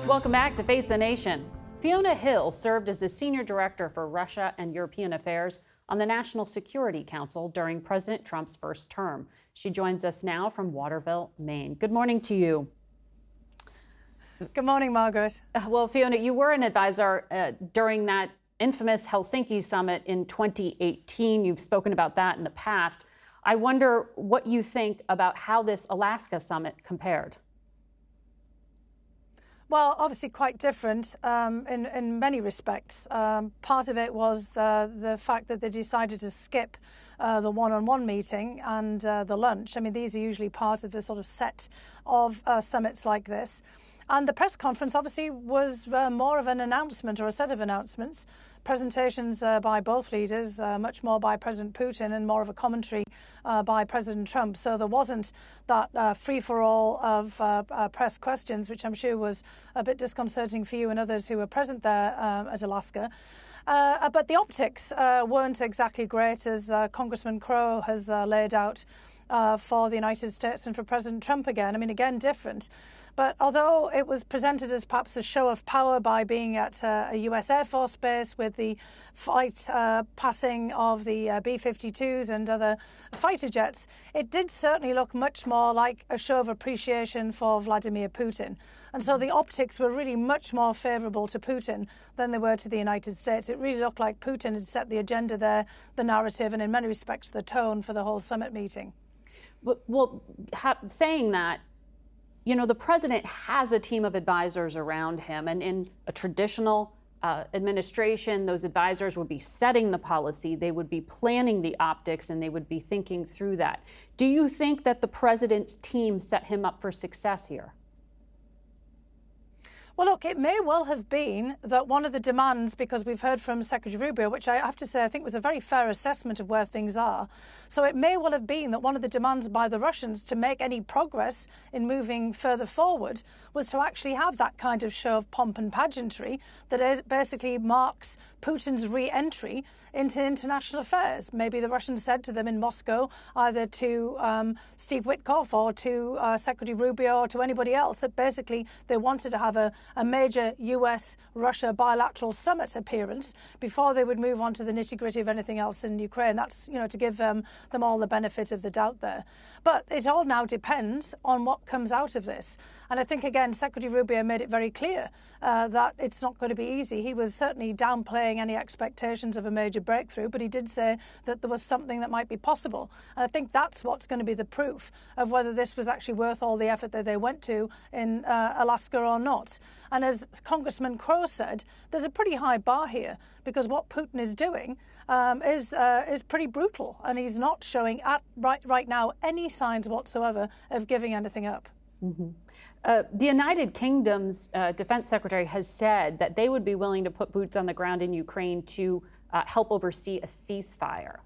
Welcome back to Face the Nation. Fiona Hill served as the Senior Director for Russia and European Affairs on the National Security Council during President Trump's first term. She joins us now from Waterville, Maine. Good morning to you. Good morning, Margaret. Well, Fiona, you were an advisor during that infamous Helsinki summit in 2018. You've spoken about that in the past. I wonder what you think about how this Alaska summit compared. Well, obviously quite different in many respects. Part of it was the fact that they decided to skip the one-on-one meeting and the lunch. I mean, these are usually part of the sort of set of summits like this. And the press conference obviously was more of an announcement or a set of announcements, presentations by both leaders, much more by President Putin and more of a commentary by President Trump. So there wasn't that free-for-all of press questions, which I'm sure was a bit disconcerting for you and others who were present there at Alaska. But the optics weren't exactly great, as Congressman Crow has laid out for the United States and for President Trump again. I mean, again, different. But although it was presented as perhaps a show of power by being at a U.S. Air Force base with the flight passing of the B-52s and other fighter jets, it did certainly look much more like a show of appreciation for Vladimir Putin. And so the optics were really much more favorable to Putin than they were to the United States. It really looked like Putin had set the agenda there, the narrative, and in many respects the tone for the whole summit meeting. Well, saying that, you know, the president has a team of advisors around him, and in a traditional administration, those advisors would be setting the policy, they would be planning the optics, and they would be thinking through that. Do you think that the president's team set him up for success here? Well, look, it may well have been that one of the demands, because we've heard from Secretary Rubio, which I have to say I think was a very fair assessment of where things are. So it may well have been that one of the demands by the Russians to make any progress in moving further forward was to actually have that kind of show of pomp and pageantry that basically marks Putin's re-entry into international affairs. Maybe the Russians said to them in Moscow, either to Steve Witkoff or to Secretary Rubio or to anybody else, that basically they wanted to have a major US-Russia bilateral summit appearance before they would move on to the nitty-gritty of anything else in Ukraine. That's, you know, to give them all the benefit of the doubt there. But it all now depends on what comes out of this. And I think, again, Secretary Rubio made it very clear that it's not going to be easy. He was certainly downplaying any expectations of a major breakthrough, but he did say that there was something that might be possible. And I think that's what's going to be the proof of whether this was actually worth all the effort that they went to in Alaska or not. And as Congressman Crow said, there's a pretty high bar here, because what Putin is doing is pretty brutal, and he's not showing right now any signs whatsoever of giving anything up. Mm-hmm. The United Kingdom's defense secretary has said that they would be willing to put boots on the ground in Ukraine to help oversee a ceasefire.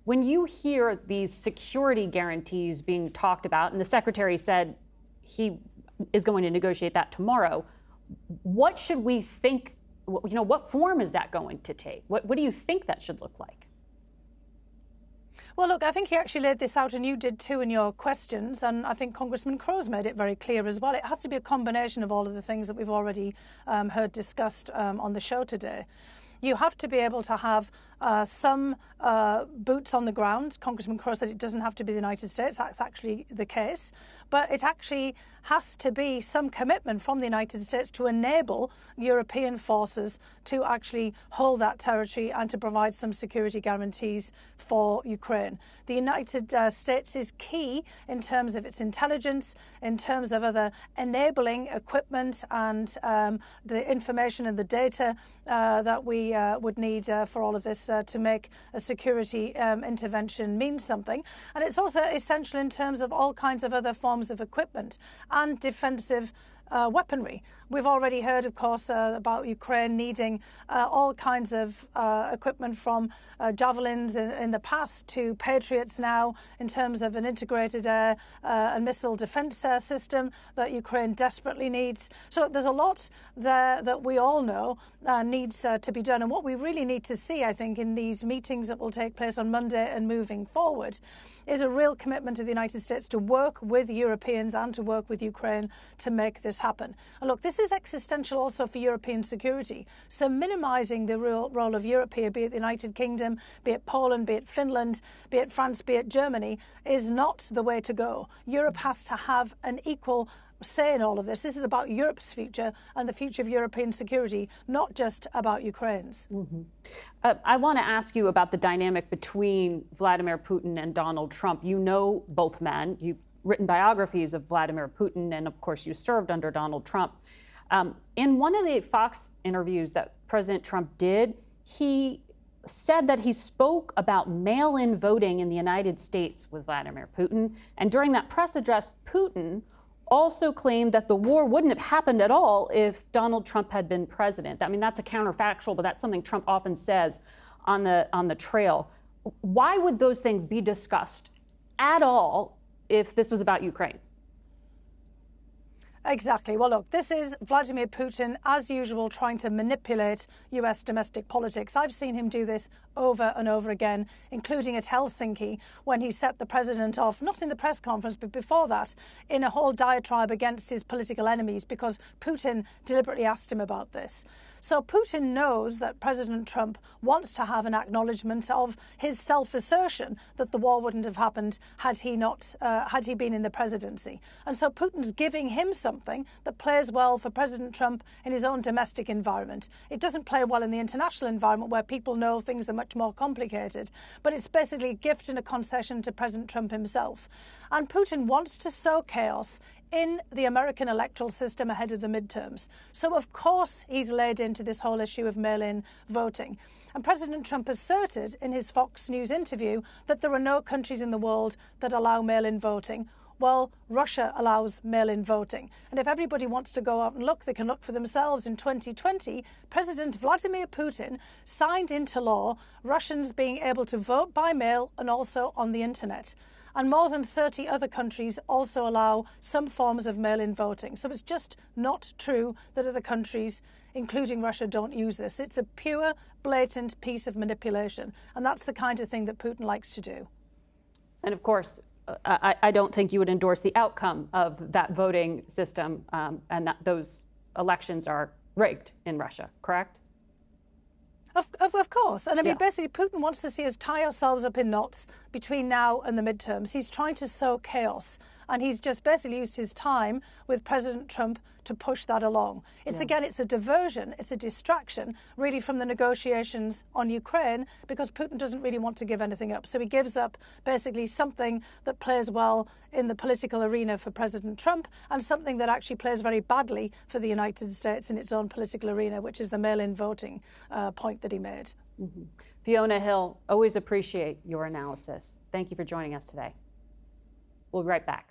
When you hear these security guarantees being talked about, and the secretary said he is going to negotiate that tomorrow, what should we think, you know, what form is that going to take? What do you think that should look like? Well, look, I think he actually laid this out, and you did too in your questions, and I think Congressman Crow's made it very clear as well. It has to be a combination of all of the things that we've already heard discussed on the show today. You have to be able to have some boots on the ground. Congressman Crow said it doesn't have to be the United States. That's actually the case. But it actually has to be some commitment from the United States to enable European forces to actually hold that territory and to provide some security guarantees for Ukraine. The United States is key in terms of its intelligence, in terms of other enabling equipment and the information and the data that we would need for all of this to make a security intervention mean something. And it's also essential in terms of all kinds of other forms of equipment and defensive weaponry. We've already heard, of course, about Ukraine needing all kinds of equipment from javelins in the past to Patriots now, in terms of an integrated air and missile defense system that Ukraine desperately needs. So there's a lot there that we all know needs to be done. And what we really need to see, I think, in these meetings that will take place on Monday and moving forward, is a real commitment of the United States to work with Europeans and to work with Ukraine to make this this happen. And look, this is existential also for European security. So minimising the role of Europe here, be it the United Kingdom, be it Poland, be it Finland, be it France, be it Germany, is not the way to go. Europe has to have an equal say in all of this. This is about Europe's future and the future of European security, not just about Ukraine's. I want to ask you about the dynamic between Vladimir Putin and Donald Trump. You know both men. You've written biographies of Vladimir Putin, and of course you served under Donald Trump. In one of the Fox interviews that President Trump did, he said that he spoke about mail-in voting in the United States with Vladimir Putin. And during that press address, Putin also claimed that the war wouldn't have happened at all if Donald Trump had been president. I mean, that's a counterfactual, but that's something Trump often says on the trail. Why would those things be discussed at all if this was about Ukraine? Exactly. Well, look, this is Vladimir Putin, as usual, trying to manipulate US domestic politics. I've seen him do this over and over again, including at Helsinki, when he set the president off, not in the press conference, but before that, in a whole diatribe against his political enemies, because Putin deliberately asked him about this. So Putin knows that President Trump wants to have an acknowledgement of his self-assertion that the war wouldn't have happened had he been in the presidency. And so Putin's giving him something that plays well for President Trump in his own domestic environment. It doesn't play well in the international environment where people know things are much more complicated, but it's basically a gift and a concession to President Trump himself. And Putin wants to sow chaos in the American electoral system ahead of the midterms. So, of course, he's laid into this whole issue of mail-in voting. And President Trump asserted in his Fox News interview that there are no countries in the world that allow mail-in voting. Well, Russia allows mail-in voting. And if everybody wants to go out and look, they can look for themselves. In 2020, President Vladimir Putin signed into law Russians being able to vote by mail and also on the internet. And more than 30 other countries also allow some forms of mail-in voting. So it's just not true that other countries, including Russia, don't use this. It's a pure, blatant piece of manipulation. And that's the kind of thing that Putin likes to do. And of course, I don't think you would endorse the outcome of that voting system and that those elections are rigged in Russia, correct? Of course. And I mean, basically, Putin wants to see us tie ourselves up in knots between now and the midterms. He's trying to sow chaos. And he's just basically used his time with President Trump to push that along. Again, it's a diversion, it's a distraction, really, from the negotiations on Ukraine, because Putin doesn't really want to give anything up. So he gives up basically something that plays well in the political arena for President Trump and something that actually plays very badly for the United States in its own political arena, which is the mail-in voting point that he made. Fiona Hill, always appreciate your analysis. Thank you for joining us today. We'll be right back.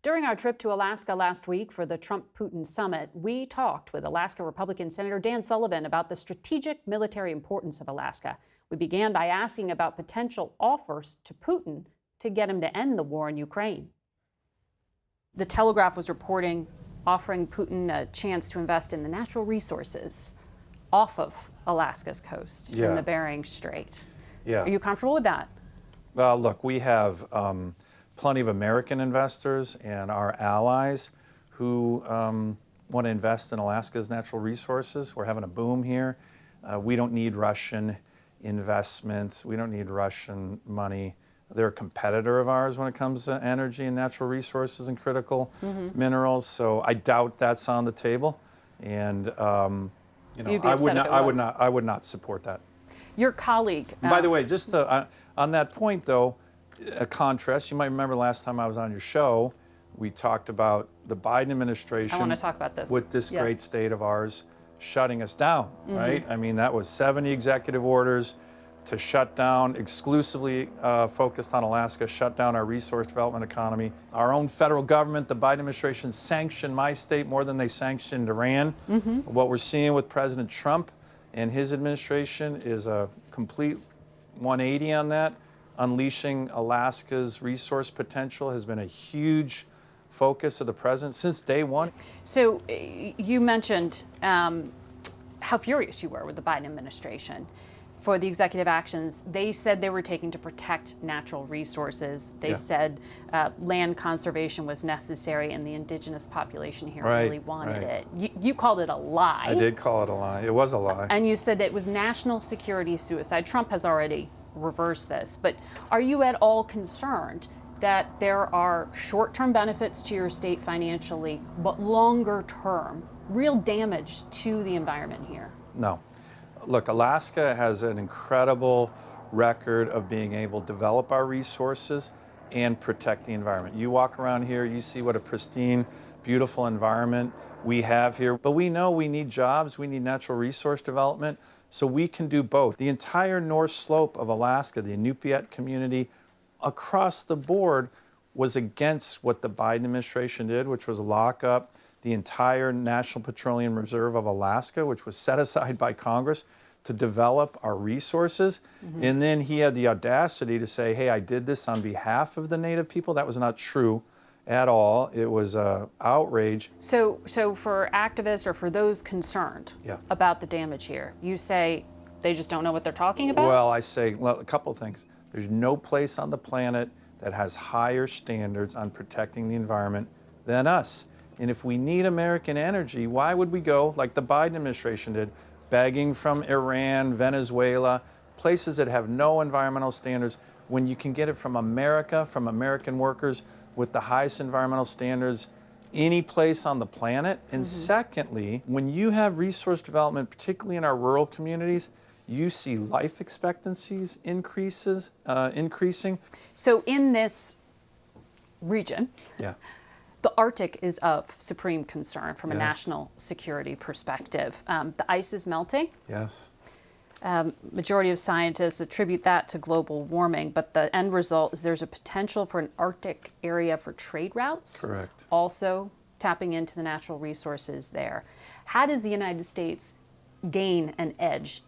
During our trip to Alaska last week for the Trump-Putin summit, we talked with Alaska Republican Senator Dan Sullivan about the strategic military importance of Alaska. We began by asking about potential offers to Putin to get him to end the war in Ukraine. The Telegraph was reporting offering Putin a chance to invest in the natural resources off of Alaska's coast in the Bering Strait. Are you comfortable with that? Well, look, we have plenty of American investors and our allies who want to invest in Alaska's natural resources. We're having a boom here. We don't need Russian investment. We don't need Russian money. They're a competitor of ours when it comes to energy and natural resources and critical minerals. So I doubt that's on the table. And I would not support that. Your colleague. By the way, just on that point, though, a contrast. You might remember last time I was on your show, we talked about the Biden administration. I want to talk about this. With this great state of ours shutting us down, right? I mean, that was 70 executive orders to shut down, exclusively focused on Alaska, shut down our resource development economy. Our own federal government, the Biden administration, sanctioned my state more than they sanctioned Iran. What we're seeing with President Trump and his administration is a complete 180 on that. Unleashing Alaska's resource potential has been a huge focus of the president since day one. So you mentioned how furious you were with the Biden administration. for the executive actions they said they were taking to protect natural resources. They said land conservation was necessary and the indigenous population here really wanted it. You called it a lie. I did call it a lie. It was a lie. And you said it was national security suicide. Trump has already reversed this. But are you at all concerned that there are short-term benefits to your state financially, but longer-term, real damage to the environment here? No. Look, Alaska has an incredible record of being able to develop our resources and protect the environment. You walk around here, you see what a pristine, beautiful environment we have here. But we know we need jobs, we need natural resource development, so we can do both. The entire north slope of Alaska, the Inupiat community, across the board was against what the Biden administration did, which was lock up the entire National Petroleum Reserve of Alaska, which was set aside by Congress to develop our resources. And then he had the audacity to say, hey, I did this on behalf of the Native people. That was not true at all. It was outrage. So for activists or for those concerned about the damage here, you say they just don't know what they're talking about? Well, I say a couple of things. There's no place on the planet that has higher standards on protecting the environment than us. And if we need American energy, why would we go, like the Biden administration did, begging from Iran, Venezuela, places that have no environmental standards, when you can get it from America, from American workers with the highest environmental standards any place on the planet? And secondly, when you have resource development, particularly in our rural communities, you see life expectancies increasing. So in this region, the Arctic is of supreme concern from a national security perspective. The ice is melting. Majority of scientists attribute that to global warming, but the end result is there's a potential for an Arctic area for trade routes. Also tapping into the natural resources there. How does the United States gain an edge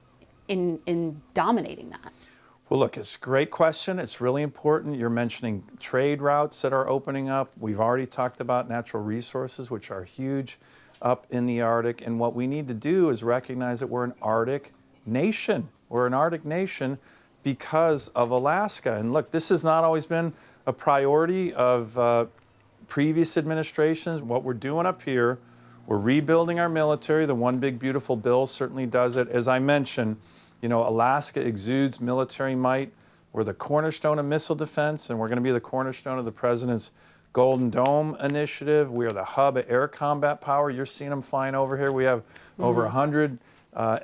in dominating that? Well, look, it's a great question. It's really important. You're mentioning trade routes that are opening up. We've already talked about natural resources, which are huge up in the Arctic. And what we need to do is recognize that we're an Arctic nation. We're an Arctic nation because of Alaska. And look, this has not always been a priority of previous administrations. What we're doing up here, we're rebuilding our military. The One Big Beautiful Bill certainly does it. As I mentioned, you know, Alaska exudes military might. We're the cornerstone of missile defense, and we're going to be the cornerstone of the president's Golden Dome initiative. We are the hub of air combat power. You're seeing them flying over here. We have over 100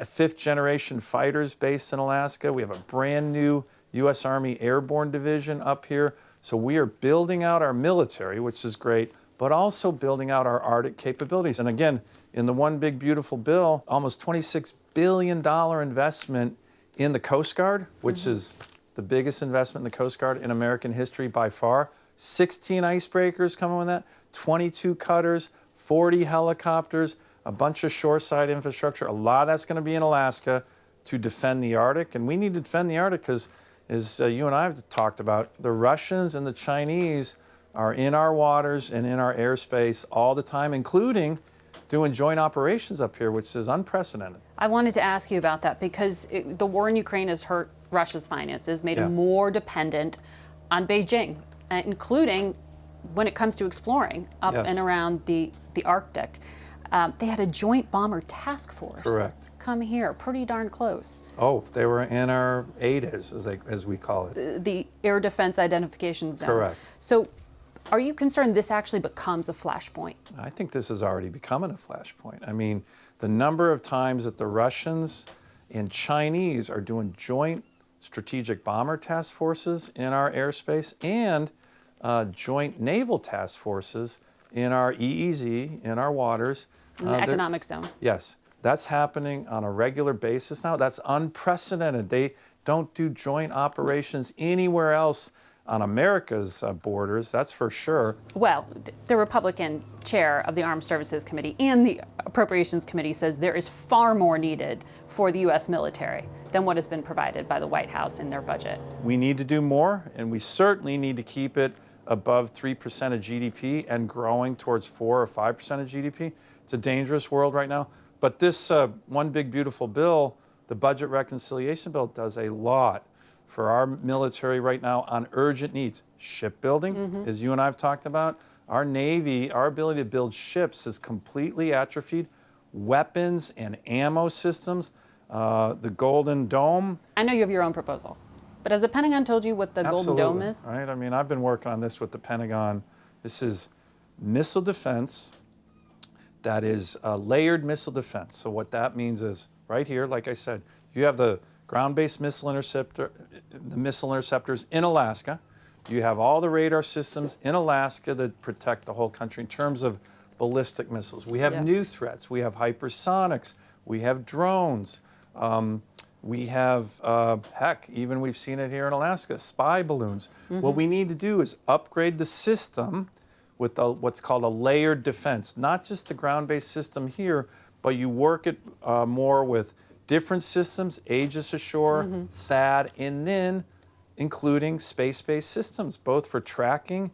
fifth-generation fighters based in Alaska. We have a brand new U.S. Army Airborne Division up here. So we are building out our military, which is great, but also building out our Arctic capabilities. And again, in the One Big Beautiful Bill, almost $26 billion investment in the Coast Guard, which is the biggest investment in the Coast Guard in American history by far. 16 icebreakers coming with that, 22 cutters, 40 helicopters, a bunch of shoreside infrastructure. A lot of that's going to be in Alaska to defend the Arctic. And we need to defend the Arctic because, as you and I have talked about, the Russians and the Chinese are in our waters and in our airspace all the time, including doing joint operations up here, which is unprecedented. I wanted to ask you about that because the war in Ukraine has hurt Russia's finances, made it more dependent on Beijing, including when it comes to exploring up and around the Arctic. They had a joint bomber task force. Come here, pretty darn close. Oh, they were in our ADIZ, as we call it. The Air Defense Identification Zone. So are you concerned this actually becomes a flashpoint? I think this is already becoming a flashpoint. I mean, the number of times that the Russians and Chinese are doing joint strategic bomber task forces in our airspace and joint naval task forces in our EEZ, in our waters. In the economic zone. Yes, that's happening on a regular basis now. That's unprecedented. They don't do joint operations anywhere else on America's borders, that's for sure. Well, the Republican chair of the Armed Services Committee and the Appropriations Committee says there is far more needed for the U.S. military than what has been provided by the White House in their budget. We need to do more, and we certainly need to keep it above 3% of GDP and growing towards 4 or 5% of GDP. It's a dangerous world right now. But this One Big Beautiful Bill The budget reconciliation bill does a lot for our military right now on urgent needs. Shipbuilding, as you and I have talked about, our Navy, our ability to build ships is completely atrophied. Weapons and ammo systems, the Golden Dome. I know you have your own proposal, but has the Pentagon told you what the Golden Dome is? Right? I mean, I've been working on this with the Pentagon. This is missile defense that is layered missile defense. So what that means is, right here, like I said, you have the ground-based missile interceptor, the missile interceptors in Alaska. You have all the radar systems in Alaska that protect the whole country in terms of ballistic missiles. We have new threats. We have hypersonics. We have drones. We have, heck, even we've seen it here in Alaska, spy balloons. What we need to do is upgrade the system with what's called a layered defense, not just the ground-based system here, but you work it more with different systems, Aegis Ashore, THAAD, and then including space-based systems, both for tracking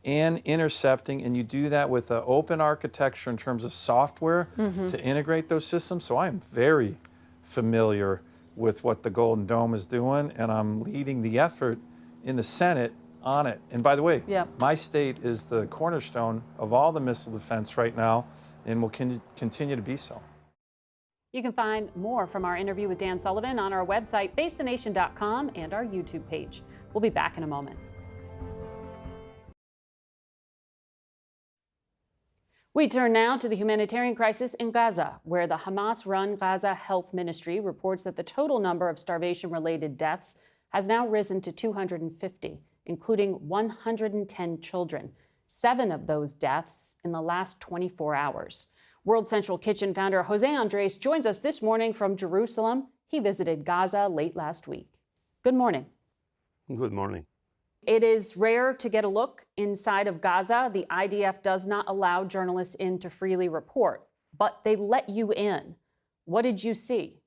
and intercepting, and you do that with an open architecture in terms of software to integrate those systems. So I am very familiar with what the Golden Dome is doing, and I'm leading the effort in the Senate on it. And by the way, my state is the cornerstone of all the missile defense right now and will continue to be so. You can find more from our interview with Dan Sullivan on our website, facethenation.com, and our YouTube page. We'll be back in a moment. We turn now to the humanitarian crisis in Gaza, where the Hamas-run Gaza Health Ministry reports that the total number of starvation-related deaths has now risen to 250, including 110 children, 7 of those deaths in the last 24 hours. World Central Kitchen founder José Andrés joins us this morning from Jerusalem. He visited Gaza late last week. Good morning. Good morning. It is rare to get a look inside of Gaza. The IDF does not allow journalists in to freely report, but they let you in. What did you see?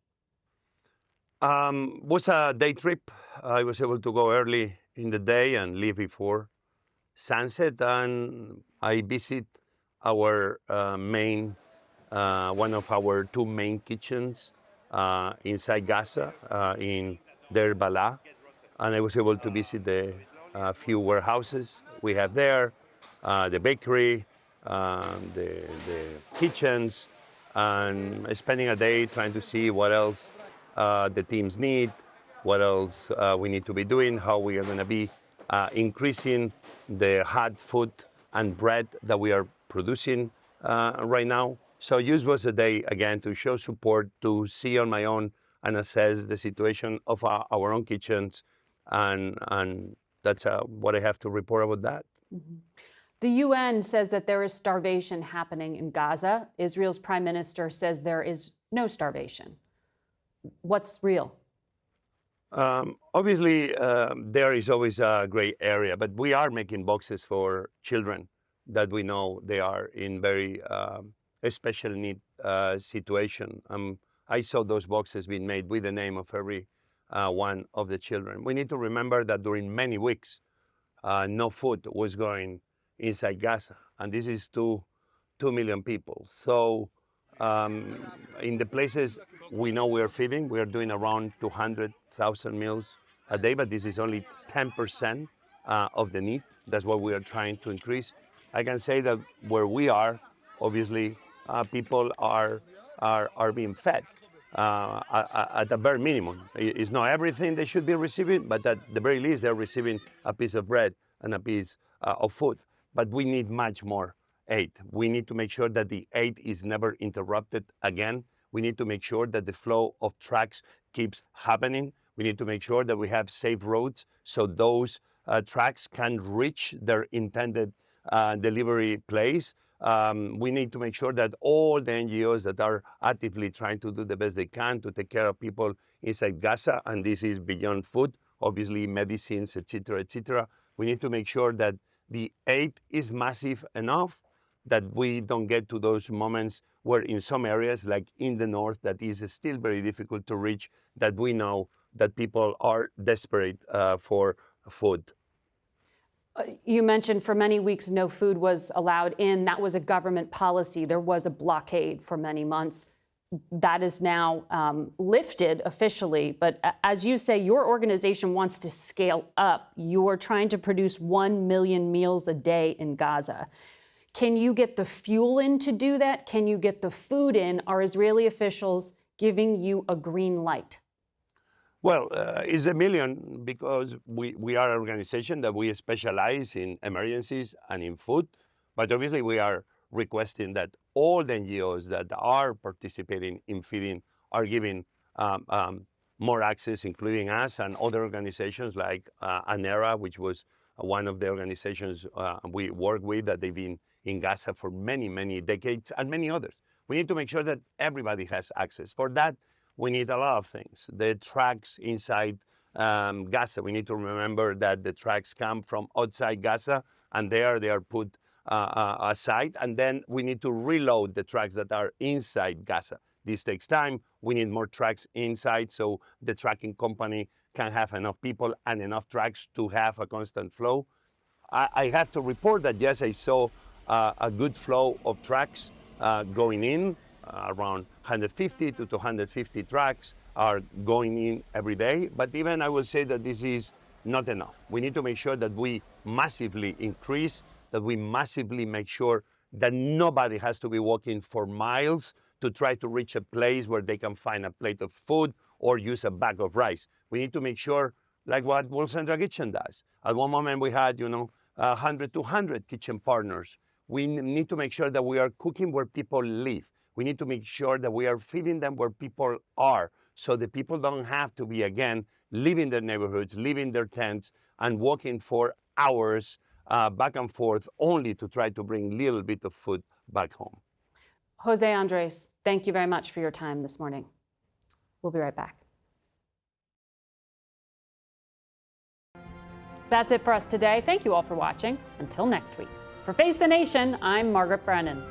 Was a day trip. I was able to go early in the day and leave before sunset, and I visit our one of our 2 main kitchens inside Gaza in Deir Bala, and I was able to visit the few warehouses we have there, the bakery, the kitchens, and spending a day trying to see what else the teams need, what else we need to be doing, how we are going to be increasing the hot food and bread that we are producing right now. So use was a day, again, to show support, to see on my own and assess the situation of our own kitchens, and that's what I have to report about that. The UN says that there is starvation happening in Gaza. Israel's prime minister says there is no starvation. What's real? Obviously, there is always a gray area, but we are making boxes for children that we know they are in very special need situation. I saw those boxes being made with the name of every one of the children. We need to remember that during many weeks, no food was going inside Gaza, and this is 2 million people. So in the places we know we are feeding, we are doing around 200,000 meals a day, but this is only 10% of the need. That's what we are trying to increase. I can say that where we are, obviously, people are being fed at the bare minimum. It's not everything they should be receiving, but at the very least, they're receiving a piece of bread and a piece of food. But we need much more aid. We need to make sure that the aid is never interrupted again. We need to make sure that the flow of trucks keeps happening. We need to make sure that we have safe roads so those trucks can reach their intended delivery place. We need to make sure that all the NGOs that are actively trying to do the best they can to take care of people inside Gaza, and this is beyond food, obviously medicines, etc., we need to make sure that the aid is massive enough that we don't get to those moments where in some areas, like in the north, that is still very difficult to reach, that we know that people are desperate for food. You mentioned for many weeks no food was allowed in. That was a government policy. There was a blockade for many months. that is now lifted officially. But as you say, your organization wants to scale up. You're trying to produce 1 million meals a day in Gaza. Can you get the fuel in to do that? Can you get the food in? Are Israeli officials giving you a green light? Well, it's a million because we are an organization that we specialize in emergencies and in food. But obviously, we are requesting that all the NGOs that are participating in feeding are giving more access, including us and other organizations like ANERA, which was one of the organizations we work with that they've been in Gaza for many, many decades, and many others. We need to make sure that everybody has access. For that, we need a lot of things. The trucks inside Gaza, we need to remember that the trucks come from outside Gaza, and there they are put aside, and then we need to reload the trucks that are inside Gaza. This takes time. We need more trucks inside so the trucking company can have enough people and enough trucks to have a constant flow. I have to report that, yes, I saw a good flow of trucks going in. Around 150 to 250 trucks are going in every day. But even I will say that this is not enough. We need to make sure that we massively increase, that we massively make sure that nobody has to be walking for miles to try to reach a place where they can find a plate of food or use a bag of rice. We need to make sure, like what World Central Kitchen does. At one moment we had, 100, 200 kitchen partners. We need to make sure that we are cooking where people live. We need to make sure that we are feeding them where people are, so the people don't have to be, again, leaving their neighborhoods, leaving their tents, and walking for hours back and forth only to try to bring a little bit of food back home. Jose Andrés, thank you very much for your time this morning. We'll be right back. That's it for us today. Thank you all for watching. Until next week. For Face the Nation, I'm Margaret Brennan.